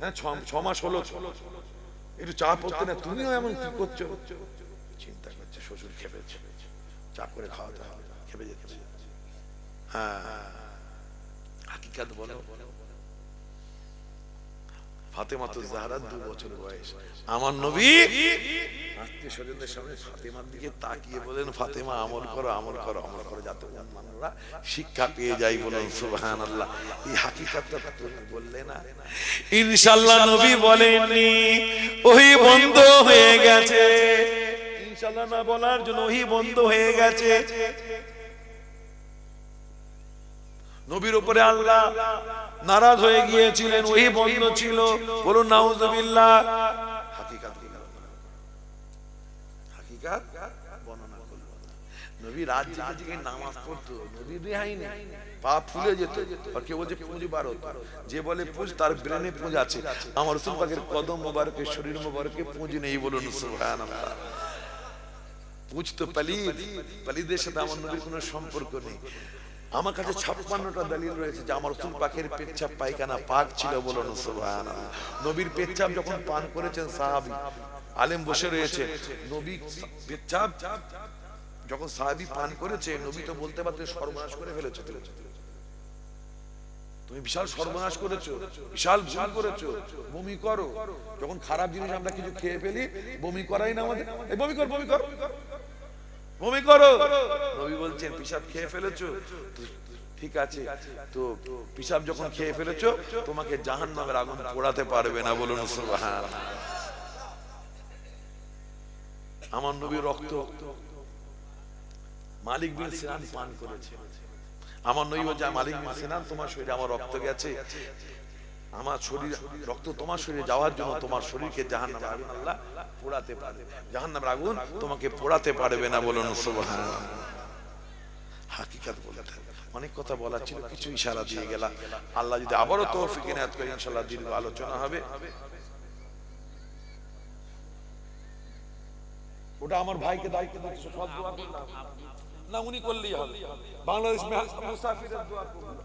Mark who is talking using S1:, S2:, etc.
S1: হ্যাঁ 6 মাস হলো, একটু চা পড়তে না, তুমিও এমন কি করছো? চিন্তা করছে শ্বশুর খেপেছে, চা করে খাওয়াতে হবে, খেপে যাচ্ছে। হ্যাঁ হাকিকাত বলো, ফাতেমা তো জাহরা 2 বছর বয়স, আমার নবী আত্মীয় স্বজনদের সামনে ফাতেমার দিকে তাকিয়ে বলেন, ফাতেমা আমল করো, আমল করো, আমল করো, যাতে মানুষরা শিক্ষা পেয়ে যায়। বলুন সুবহানাল্লাহ। এই হাকিকাতটা তুমি বললে না, ইনশাআল্লাহ নবী বলেননি ওহী বন্ধ হয়ে গেছে, ইনশাআল্লাহ না বলার জন্য ওহী বন্ধ হয়ে গেছে। নবীর উপরে আল্লাহ নারাজ হয়ে গিয়েছিলেন, ওহী বন্ধ ছিল। বলুন নাউজুবিল্লাহ। হাকিকাত হাকিকাত বর্ণনা করলো। নবী রাত জেগে জেগে নামাজ পড়তো, নবীর রেহাই নেই, পা ফুলে যেত। আর কেউ বলছে পুঁজ বার হতো, যে বলে পুঁজ তার ব্রেনে পুঁজ আছে। আমার রাসূল পাকের কদম মোবারকে, শরীর মোবারকে পুঁজ নেই। বলুন সুবহানাল্লাহ। পুঁজ তো পলিদ, পলিদের সাথে আমার নবীর কোনো সম্পর্ক নেই। আমার কাছে 56টা দলিল রয়েছে যে আমার রাসূল পাকের পেচ্ছাপ পায়খানা পাক ছিল। বলুন সুবহানাল্লাহ। নবীর পেচ্ছাপ যখন পান করেছেন সাহাবী আলেম বসে রয়েছে, নবী পেচ্ছাপ যখন সাহাবী পান করেছে, নবী তো বলতে পারতেন সর্বনাশ করে ফেলেছো, তুমি বিশাল সর্বনাশ করেছো, বিশাল ভুল করেছো, বমি করো। যখন খারাপ জিনিস আমরা কিছু খেয়ে ফেলি, বমি করাই না আমাদের, এই বমি কর, বমি কর, বমি করো। নবী বলছেন পিশাব খেয়ে ফেলেছো, ঠিক আছে, তো পিশাব যখন খেয়ে ফেলেছো তোমাকে জাহান্নামের আগুন পোড়াতে পারবে না। বলুন সুবহানাল্লাহ। আমার নবীর রক্ত মালিক বিন সিনান পান করেছে। আমার নবী বলছে, মালিক বিন সিনান তোমার শরীরে আমার রক্ত গেছে, আমার শরীর রক্ত তোমার শরীরে যাওয়ার জন্য তোমার শরীরকে জাহান্নামের আগুন আল্লাহ পোড়াতে পারবে, জাহান্নামের আগুন তোমাকে পোড়াতে পারবে না। বলুন সুবহানাল্লাহ। হাকিকাত বলতে অনেক কথা বলার ছিল, কিছু ইশারা দিয়ে গেলাম। আল্লাহ যদি আবারও তৌফিক ইনায়াত করে ইনশাআল্লাহ দীর্ঘ আলোচনা হবে। ওটা আমার ভাইকে দায়িত্ব দিচ্ছি, সব দোয়া করলাম না, উনি করলেই হবে। বাংলাদেশ মুসাফিরের দোয়া করলাম।